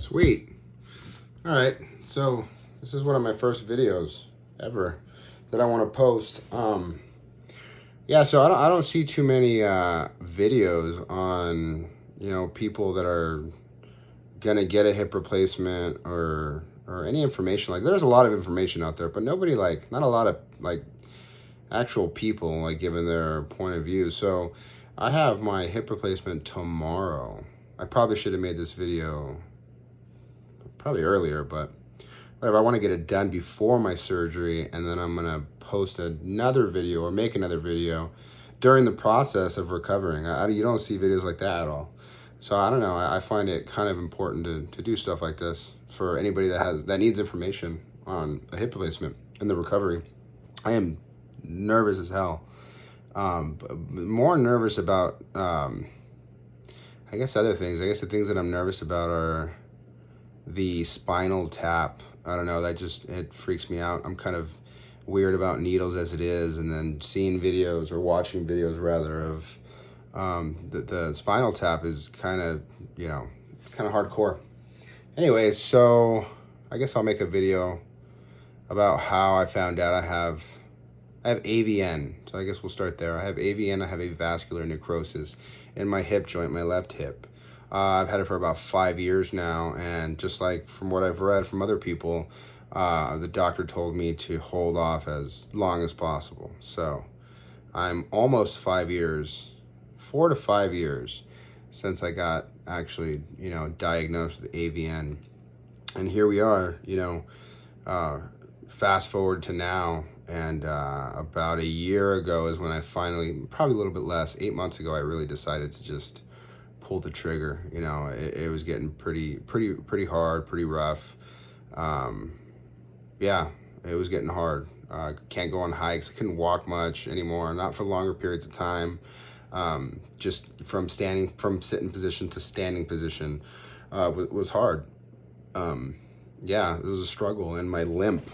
Sweet. All right. So this is one of my first videos ever that I want to post. Yeah. So I don't see too many videos on people that are gonna get a hip replacement or any information. Like there's a lot of information out there, but nobody not a lot of actual people giving their point of view. So I have my hip replacement tomorrow. I probably should have made this video probably earlier, but whatever. I want to get it done before my surgery, and then I'm gonna post another video or make another video during the process of recovering. You don't see videos like that at all. So I don't know. I find it kind of important to do stuff like this for anybody that needs information on a hip replacement and the recovery. I am nervous as hell. More nervous about I guess other things. I guess the things that I'm nervous about are the spinal tap. I don't know, it freaks me out. I'm kind of weird about needles as it is, and then seeing videos or watching videos rather of the spinal tap is kind of, it's kind of hardcore. Anyways, so I guess I'll make a video about how I found out I have AVN. So I guess we'll start there. I have AVN, I have avascular necrosis in my hip joint, my left hip. I've had it for about 5 years now, and just like from what I've read from other people, the doctor told me to hold off as long as possible. So I'm almost 5 years, 4 to 5 years since I got actually, diagnosed with AVN. And here we are, fast forward to now, and about a year ago is when I finally, probably a little bit less, 8 months ago, I really decided to just pull the trigger. It was getting pretty hard, pretty rough. Yeah, it was getting hard. Can't go on hikes. I couldn't walk much anymore, not for longer periods of time. Just from sitting position to standing position was hard. Yeah, it was a struggle. And my limp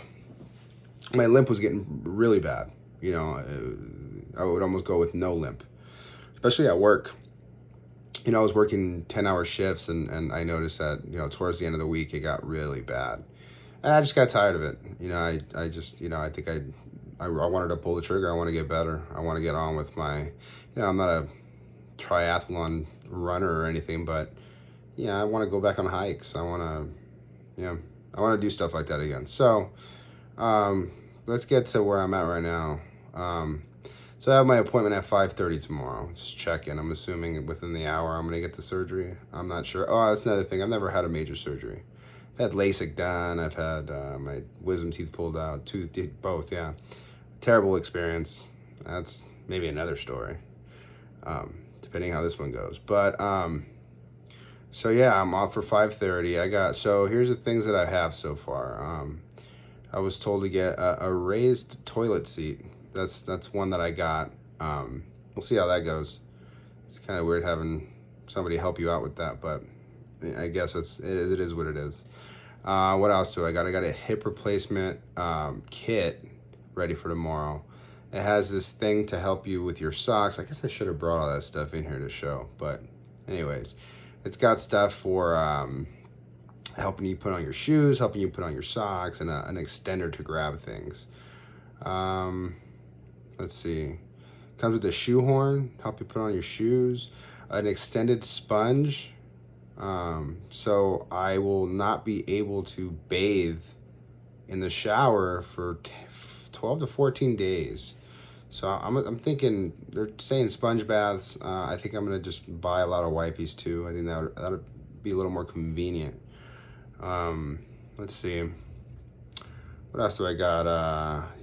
was getting really bad. I would almost go with no limp, especially at work. I was working 10-hour shifts, and I noticed that, towards the end of the week, it got really bad. And I just got tired of it. I think I wanted to pull the trigger. I want to get better. I want to get on with my, I'm not a triathlon runner or anything, but I want to go back on hikes. I want to do stuff like that again. So, let's get to where I'm at right now. So I have my appointment at 5:30 tomorrow. Just check in. I'm assuming within the hour I'm going to get the surgery. I'm not sure. Oh, that's another thing. I've never had a major surgery. I've had LASIK done. I've had my wisdom teeth pulled out. Both, yeah. Terrible experience. That's maybe another story, depending how this one goes. But, so yeah, I'm off for 5:30. So here's the things that I have so far. I was told to get a raised toilet seat. That's one that I got. We'll see how that goes. It's kind of weird having somebody help you out with that, but I guess it is what it is. What else do I got? I got a hip replacement kit ready for tomorrow. It has this thing to help you with your socks. I guess I should have brought all that stuff in here to show, but anyways, it's got stuff for helping you put on your shoes, helping you put on your socks, and an extender to grab things. Let's see. Comes with a shoehorn, help you put on your shoes, an extended sponge. So I will not be able to bathe in the shower for 12 to 14 days. So I'm thinking, they're saying sponge baths. I think I'm gonna just buy a lot of wipes too. I think that'll be a little more convenient. Let's see. What else do I got?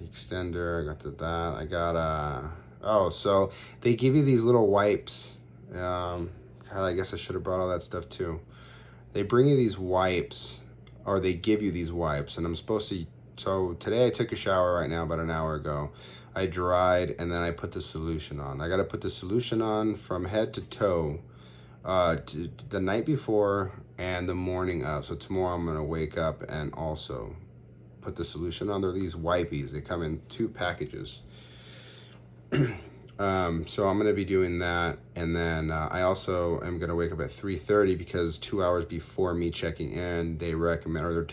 Extender, I got that. I got, so they give you these little wipes. God, I guess I should have brought all that stuff too. They bring you these wipes, or they give you these wipes, and I'm supposed to, so today I took a shower right now, about an hour ago. I dried, and then I put the solution on. I got to put the solution on from head to toe, the night before and the morning of. So tomorrow I'm going to wake up and also put the solution on. They're these wipes. They come in 2 packages. So I'm going to be doing that. And then I also am going to wake up at 3:30 because 2 hours before me checking in, they recommend, or they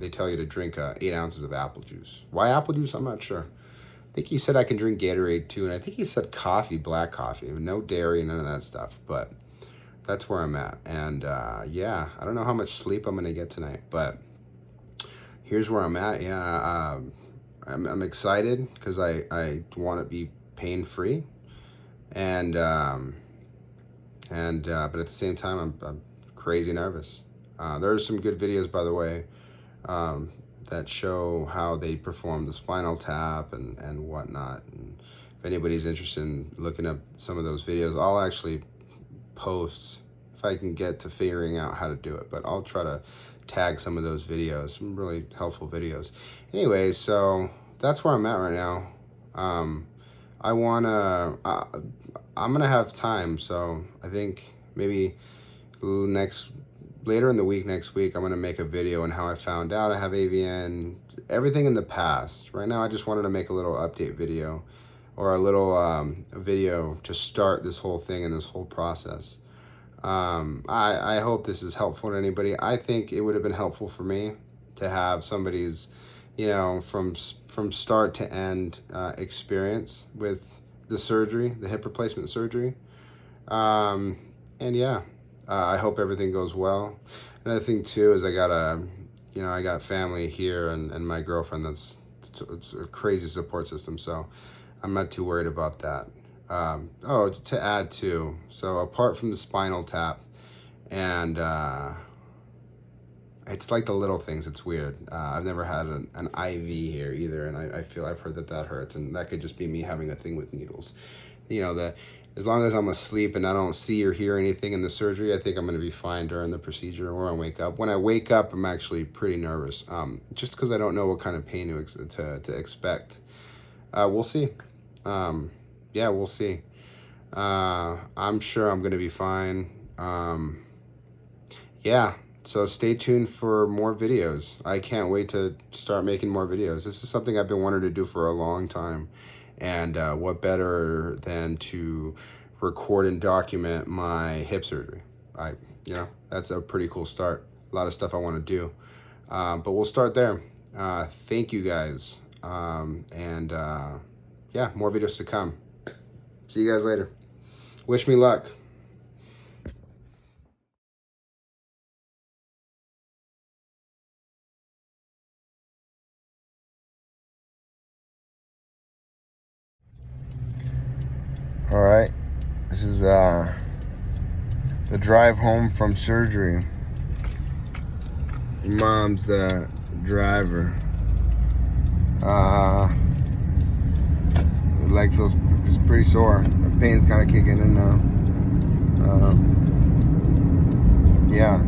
tell you to drink 8 ounces of apple juice. Why apple juice? I'm not sure. I think he said I can drink Gatorade too. And I think he said coffee, black coffee, no dairy, none of that stuff. But that's where I'm at. And yeah, I don't know how much sleep I'm going to get tonight, but here's where I'm at. Yeah. I'm excited because I want to be pain free, and but at the same time I'm crazy nervous. There are some good videos, by the way, that show how they perform the spinal tap and whatnot. And if anybody's interested in looking up some of those videos, I'll actually post if I can get to figuring out how to do it. But I'll try to tag some of those videos, some really helpful videos. Anyway, so that's where I'm at right now. I'm gonna have time, so I think maybe later in the week, next week, I'm gonna make a video on how I found out I have AVN, everything in the past. Right now, I just wanted to make a little update video, or a little video to start this whole thing and this whole process. I hope this is helpful to anybody. I think it would have been helpful for me to have somebody's, from start to end experience with the surgery, the hip replacement surgery. And yeah, I hope everything goes well. Another thing too is I got family here, and my girlfriend it's a crazy support system, so I'm not too worried about that. To add too, so apart from the spinal tap, and it's like the little things, it's weird. I've never had an IV here either, and I've heard that hurts, and that could just be me having a thing with needles. As long as I'm asleep and I don't see or hear anything in the surgery, I think I'm going to be fine during the procedure or when I wake up. When I wake up, I'm actually pretty nervous, just because I don't know what kind of pain to expect. We'll see. Yeah, we'll see. I'm sure I'm going to be fine. Yeah, so stay tuned for more videos. I can't wait to start making more videos. This is something I've been wanting to do for a long time. And what better than to record and document my hip surgery? That's a pretty cool start. A lot of stuff I want to do. But we'll start there. Thank you guys. Yeah, more videos to come. See you guys later. Wish me luck. All right, this is the drive home from surgery. Mom's the driver. The leg feels pretty sore. The pain's kind of kicking in now. Yeah,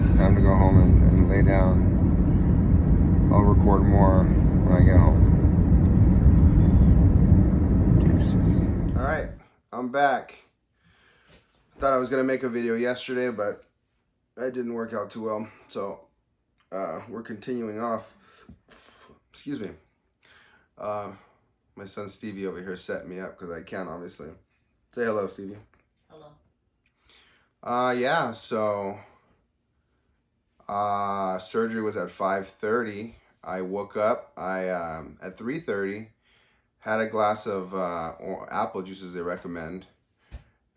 it's time to go home and lay down. I'll record more when I get home. Deuces. All right, I'm back. Thought I was gonna make a video yesterday, but that didn't work out too well. So we're continuing off. Excuse me. My son Stevie over here set me up because I can, obviously. Say hello, Stevie. Hello. Yeah, so surgery was at 5:30. I woke up. At 3:30 had a glass of apple juice as they recommend,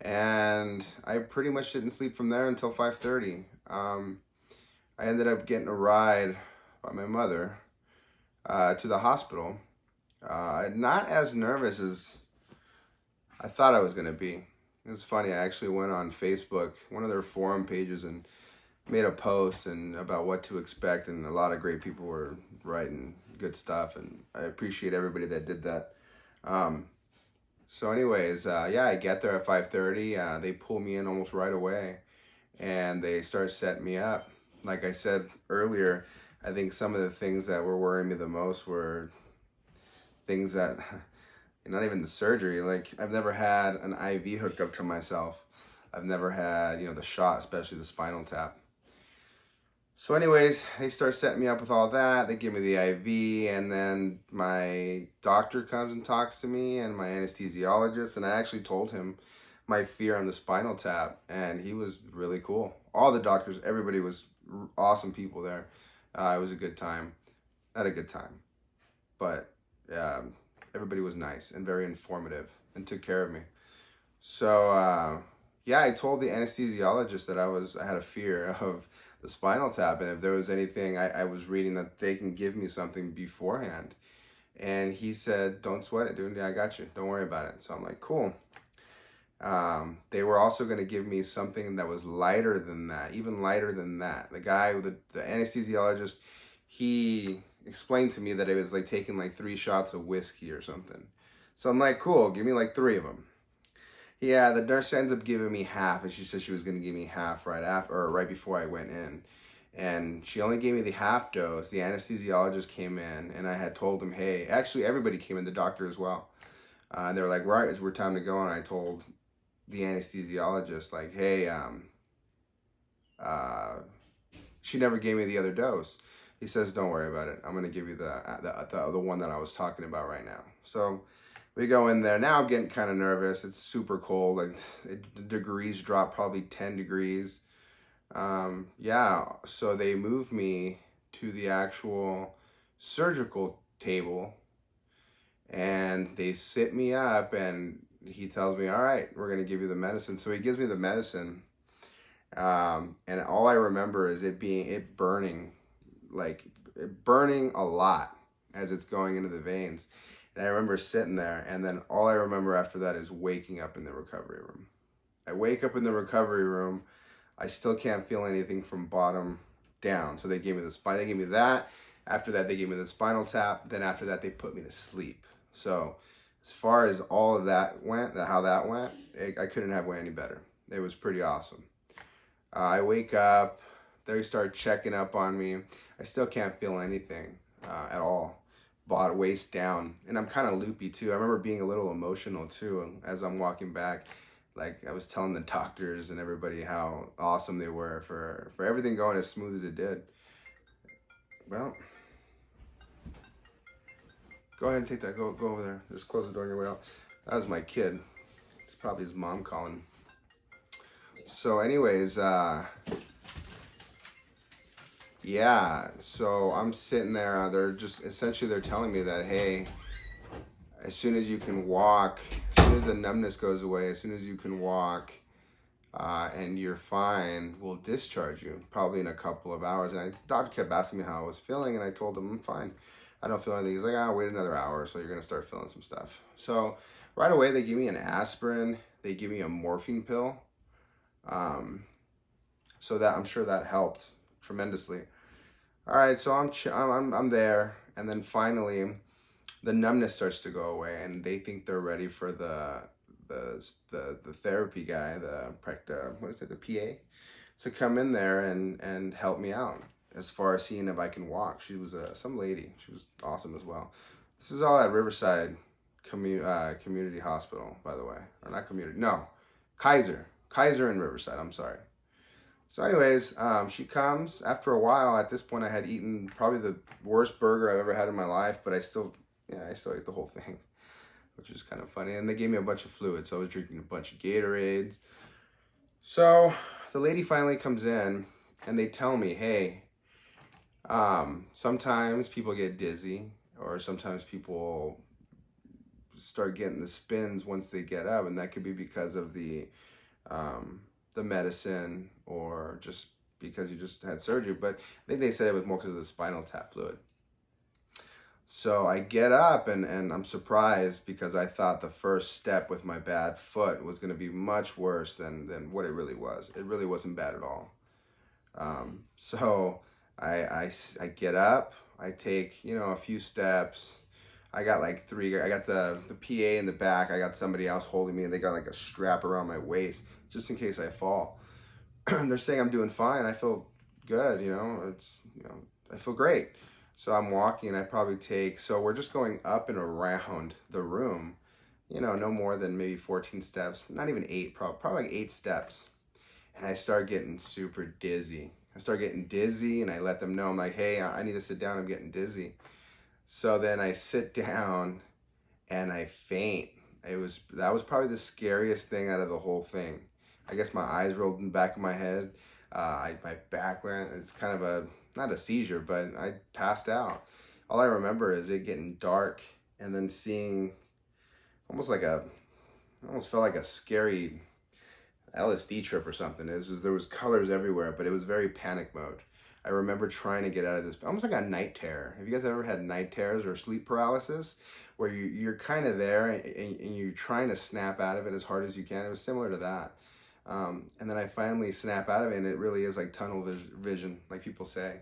and I pretty much didn't sleep from there until 5:30. I ended up getting a ride by my mother to the hospital. Not as nervous as I thought I was going to be. It was funny. I actually went on Facebook, one of their forum pages, and made a post about what to expect, and a lot of great people were writing good stuff, and I appreciate everybody that did that. So anyways, yeah, I get there at 5:30. They pull me in almost right away, and they start setting me up. Like I said earlier, I think some of the things that were worrying me the most were things that, not even the surgery, like I've never had an IV hooked up to myself. I've never had, the shot, especially the spinal tap. So anyways, they start setting me up with all that. They give me the IV, and then my doctor comes and talks to me, and my anesthesiologist, and I actually told him my fear on the spinal tap, and he was really cool. All the doctors, everybody was awesome people there. It was a good time. Not a good time, but everybody was nice and very informative and took care of me. So yeah, I told the anesthesiologist that I had a fear of the spinal tap, and if there was anything I was reading that they can give me something beforehand. And he said, "Don't sweat it, dude. Yeah, I got you. Don't worry about it." So I'm like, "Cool." They were also going to give me something that was lighter than that, even lighter than that. The guy, the anesthesiologist, he explained to me that it was like taking like 3 shots of whiskey or something. So I'm like, "Cool, give me like 3 of them." Yeah, the nurse ended up giving me half, and she said she was going to give me half right after or right before I went in. And she only gave me the half dose. The anesthesiologist came in, and I had told him, "Hey," actually everybody came in, the doctor as well. And they were like, "Right, it's we're time to go." And I told the anesthesiologist, like, "Hey, uh, she never gave me the other dose." He says, "Don't worry about it. I'm gonna give you the one that I was talking about right now." So we go in there. Now I'm getting kind of nervous. It's super cold. Like the degrees drop probably 10 degrees. Yeah, so they move me to the actual surgical table, and they sit me up, and he tells me, "All right, we're gonna give you the medicine." So he gives me the medicine, and all I remember is it burning, like burning a lot as it's going into the veins. And I remember sitting there, and then all I remember after that is waking up in the recovery room. I wake up in the recovery room. I still can't feel anything from bottom down. So they gave me the spine. They gave me that. After that, they gave me the spinal tap. Then after that, they put me to sleep. So as far as all of that went, how that went, I couldn't have went any better. It was pretty awesome. I wake up. They start checking up on me. I still can't feel anything at all. Bottom waist down, and I'm kind of loopy too. I remember being a little emotional too as I'm walking back. Like I was telling the doctors and everybody how awesome they were for everything going as smooth as it did. Well, go ahead and take that. Go over there. Just close the door on your way out. That was my kid. It's probably his mom calling. So, anyways, yeah. So I'm sitting there. They're just essentially they're telling me that, hey, as soon as you can walk, as soon as the numbness goes away, as soon as you can walk, and you're fine, we'll discharge you probably in a couple of hours. And the doctor kept asking me how I was feeling, and I told him I'm fine. I don't feel anything. He's like, "Ah, wait another hour, so you're gonna start feeling some stuff." So right away they give me an aspirin. They give me a morphine pill. So that I'm sure that helped tremendously. All right, so I'm there, and then finally the numbness starts to go away, and they think they're ready for the therapy guy, what is it, the PA, to come in there and help me out as far as seeing if I can walk. She was some lady. She was awesome as well. This is all at Riverside Community Hospital, by the way, or not community, no, Kaiser in Riverside. I'm sorry. So, anyways, she comes after a while. At this point, I had eaten probably the worst burger I've ever had in my life, but I still ate the whole thing, which is kind of funny. And they gave me a bunch of fluids, so I was drinking a bunch of Gatorades. So the lady finally comes in, and they tell me, "Hey, sometimes people get dizzy, or sometimes people start getting the spins once they get up, and that could be because of the medicine or just because you just had surgery." But I think they said it was more because of the spinal tap fluid. So I get up, and I'm surprised because I thought the first step with my bad foot was going to be much worse than what it really was. It really wasn't bad at all. So I get up, I take, a few steps. I got like three, I got the PA in the back, I got somebody else holding me, and they got like a strap around my waist just in case I fall. They're saying I'm doing fine. I feel good, I feel great. So I'm walking, I probably so we're just going up and around the room, no more than maybe 14 steps, not even 8, probably like 8 steps. and I start getting super dizzy. I start getting dizzy, and I let them know, I'm like, hey, I need to sit down, I'm getting dizzy. So then I sit down and I faint. That was probably the scariest thing out of the whole thing. I guess my eyes rolled in the back of my head. My back went. It's kind of a, not a seizure, but I passed out. All I remember is it getting dark and then seeing almost like a, almost felt like a scary LSD trip or something. It was just, there was colors everywhere, but it was very panic mode. I remember trying to get out of this, almost like a night terror. Have you guys ever had night terrors or sleep paralysis, where you're kind of there and you're trying to snap out of it as hard as you can? It was similar to that. And then I finally snap out of it, and it really is like tunnel vision, like people say.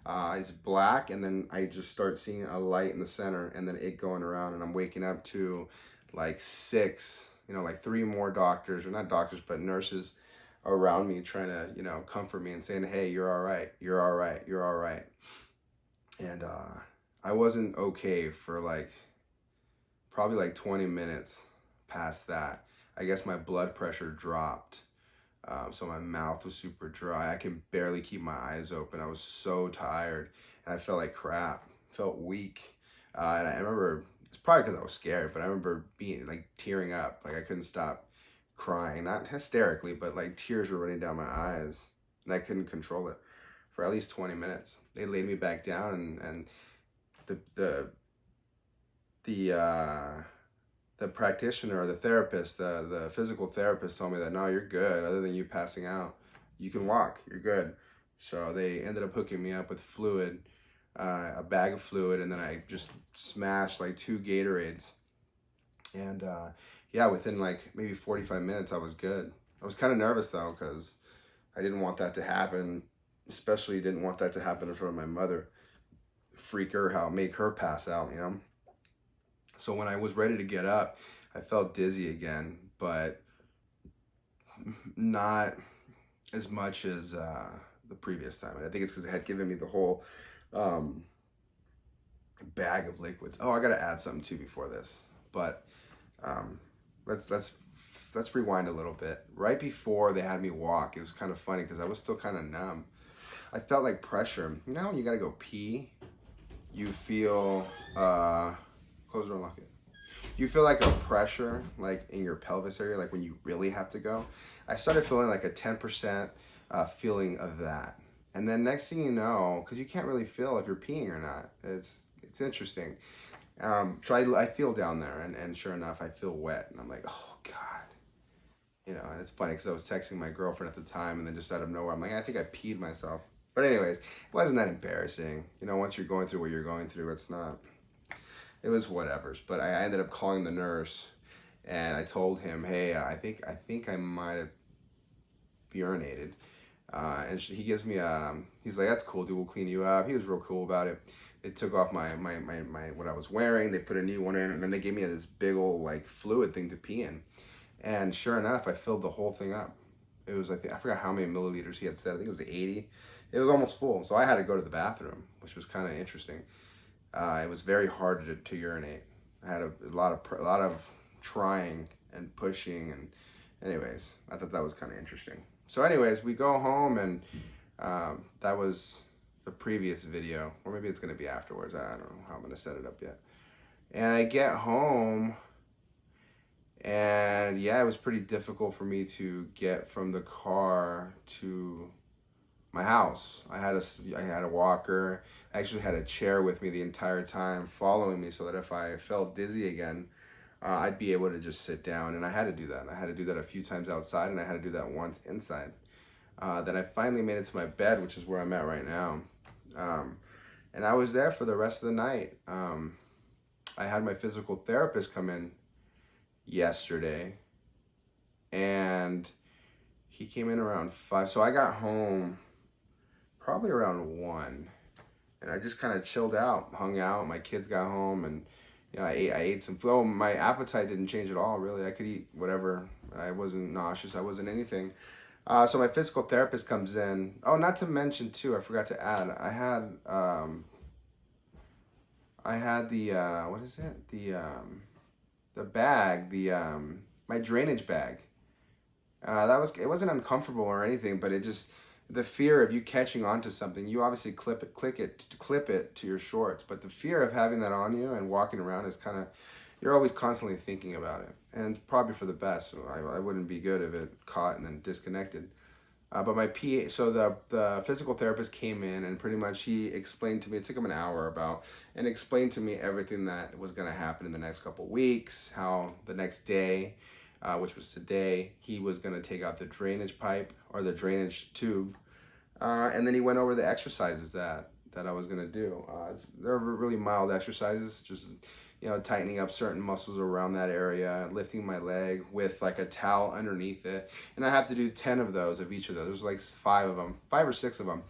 It's black, and then I just start seeing a light in the center, and then it going around, and I'm waking up to like six, like three more doctors, or not doctors, but nurses around me trying to, comfort me and saying, hey, you're all right, you're all right, you're all right. And I wasn't okay for probably like 20 minutes past that. I guess my blood pressure dropped. So my mouth was super dry. I can barely keep my eyes open. I was so tired, and I felt like crap, felt weak. And I remember, it's probably because I was scared, but I remember being like tearing up. Like I couldn't stop crying, not hysterically, but like tears were running down my eyes, and I couldn't control it for at least 20 minutes. They laid me back down, and the practitioner, or the therapist, the physical therapist told me that, no, you're good. Other than you passing out, you can walk, you're good. So they ended up hooking me up with fluid, a bag of fluid, and then I just smashed like 2 Gatorades. And yeah, within like maybe 45 minutes, I was good. I was kind of nervous though, because I didn't want that to happen, especially didn't want that to happen in front of my mother. Freak her out, make her pass out, So when I was ready to get up, I felt dizzy again, but not as much as the previous time. And I think it's because they had given me the whole bag of liquids. Oh, I got to add something too before this, but let's rewind a little bit. Right before they had me walk, it was kind of funny because I was still kind of numb. I felt like pressure. You know when you got to go pee, you feel close the door, lock it. You feel like a pressure, like in your pelvis area, like when you really have to go. I started feeling like a 10% feeling of that. And then next thing you know, because you can't really feel if you're peeing or not. It's interesting. So I feel down there, and sure enough, I feel wet. And I'm like, oh, God. And it's funny because I was texting my girlfriend at the time, and then just out of nowhere, I'm like, I think I peed myself. But anyways, it wasn't that embarrassing. Once you're going through what you're going through, it's not. It was whatever's. But I ended up calling the nurse, and I told him, hey, I think I might have urinated. And he gives me he's like, that's cool, dude, we'll clean you up. He was real cool about it. They took off my what I was wearing. They put a new one in, and then they gave me this big old like fluid thing to pee in. And sure enough, I filled the whole thing up. It was, I forgot how many milliliters he had said. I think it was 80. It was almost full. So I had to go to the bathroom, which was kind of interesting. It was very hard to urinate. I had a lot of trying and pushing, and anyways, I thought that was kind of interesting. So anyways, we go home, and that was the previous video, or maybe it's going to be afterwards. I don't know how I'm going to set it up yet. And I get home, and yeah, it was pretty difficult for me to get from the car to my house. I had a walker. I actually had a chair with me the entire time, following me, so that if I felt dizzy again, I'd be able to just sit down. And I had to do that. I had to do that a few times outside, and I had to do that once inside. Then I finally made it to my bed, which is where I'm at right now. And I was there for the rest of the night. I had my physical therapist come in yesterday, and he came in around 5. So I got home probably around 1, and I just kind of chilled out, hung out. My kids got home, and I ate some food. Oh, my appetite didn't change at all, really. I could eat whatever. I wasn't nauseous. I wasn't anything. So my physical therapist comes in. Oh, not to mention too, I forgot to add, I had the what is it? The bag, my drainage bag. It wasn't uncomfortable or anything, but it just, the fear of you catching onto something, you obviously clip it to your shorts, but the fear of having that on you and walking around is kind of, you're always constantly thinking about it, and probably for the best. So I wouldn't be good if it caught and then disconnected. But my PA, so the physical therapist came in and pretty much he explained to me, it took him an hour about, and explained to me everything that was going to happen in the next couple of weeks, how the next day, which was today, he was going to take out the drainage pipe or the drainage tube. And then he went over the exercises that I was going to do. They're really mild exercises, just, you know, tightening up certain muscles around that area, lifting my leg with like a towel underneath it. And I have to do 10 of those, of each of those. There's like 5 of them, 5 or 6 of them.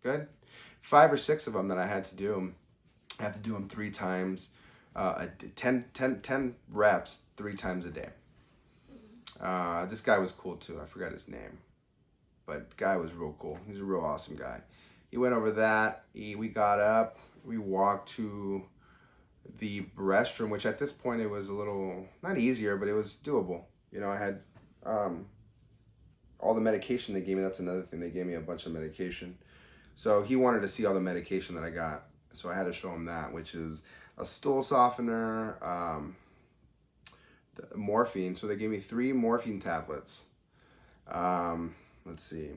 Good. 5 or 6 of them that I had to do. I have to do them 3 times, 10 reps 3 times a day. This guy was cool too. I forgot his name, but the guy was real cool. He's a real awesome guy. He went over that. We got up. We walked to the restroom, which at this point it was a little, not easier, but it was doable. You know, I had all the medication they gave me. That's another thing. They gave me a bunch of medication. So he wanted to see all the medication that I got. So I had to show him that, which is a stool softener, morphine. So they gave me 3 morphine tablets. Let's see.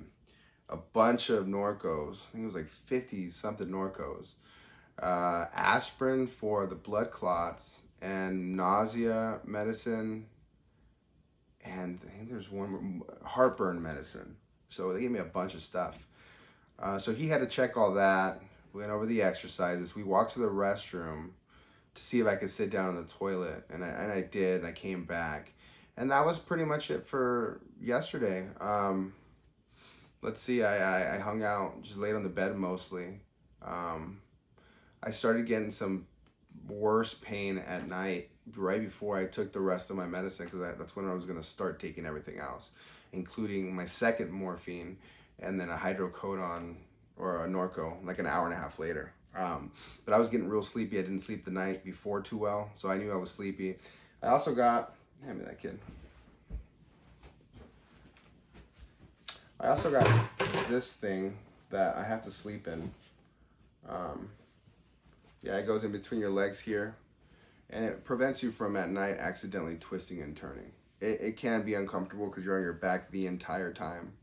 A bunch of Norcos. I think it was like 50 something Norcos. Aspirin for the blood clots and nausea medicine. And I think there's one more, heartburn medicine. So they gave me a bunch of stuff. So he had to check all that. We went over the exercises. We walked to the restroom to see if I could sit down on the toilet. And I did, and I came back. And that was pretty much it for yesterday. Let's see, I hung out, just laid on the bed mostly. I started getting some worse pain at night right before I took the rest of my medicine, because that's when I was going to start taking everything else, including my second morphine and then a hydrocodone or a Norco like an hour and a half later. But I was getting real sleepy. I didn't sleep the night before too well, so I knew I was sleepy. I also got, hand me that kid. I also got this thing that I have to sleep in. Yeah, it goes in between your legs here, and it prevents you from at night accidentally twisting and turning. It can be uncomfortable because you're on your back the entire time,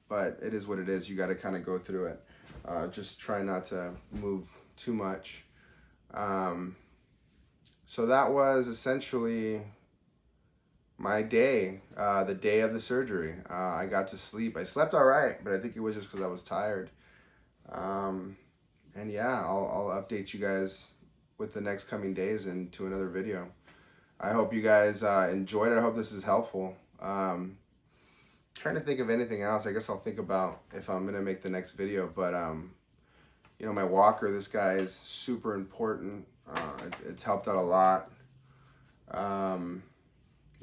but it is what it is. You got to kind of go through it. Just try not to move too much. So that was essentially my day, the day of the surgery. I got to sleep. I slept all right, but I think it was just because I was tired. And yeah, I'll update you guys with the next coming days and to another video. I hope you guys enjoyed it. I hope this is helpful. Trying to think of anything else. I guess I'll think about if I'm gonna make the next video. But you know, my walker, this guy is super important. It's helped out a lot.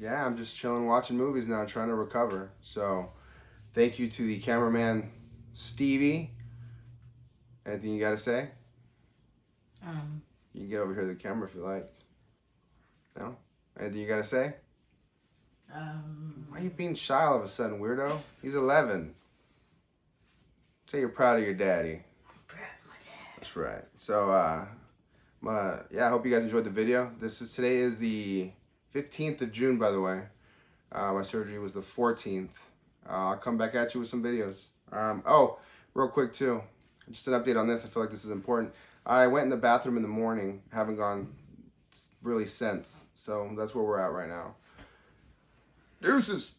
Yeah, I'm just chilling, watching movies now, trying to recover. So thank you to the cameraman, Stevie. Anything you got to say? You can get over here to the camera if you like. No? Anything you got to say? Why are you being shy all of a sudden, weirdo? He's 11. Say you're proud of your daddy. I'm proud of my dad. That's right. So, yeah, I hope you guys enjoyed the video. Today is the 15th of June, by the way. My surgery was the 14th. I'll come back at you with some videos. Oh, real quick too. Just an update on this. I feel like this is important. I went in the bathroom in the morning. Haven't gone really since. So that's where we're at right now. Deuces.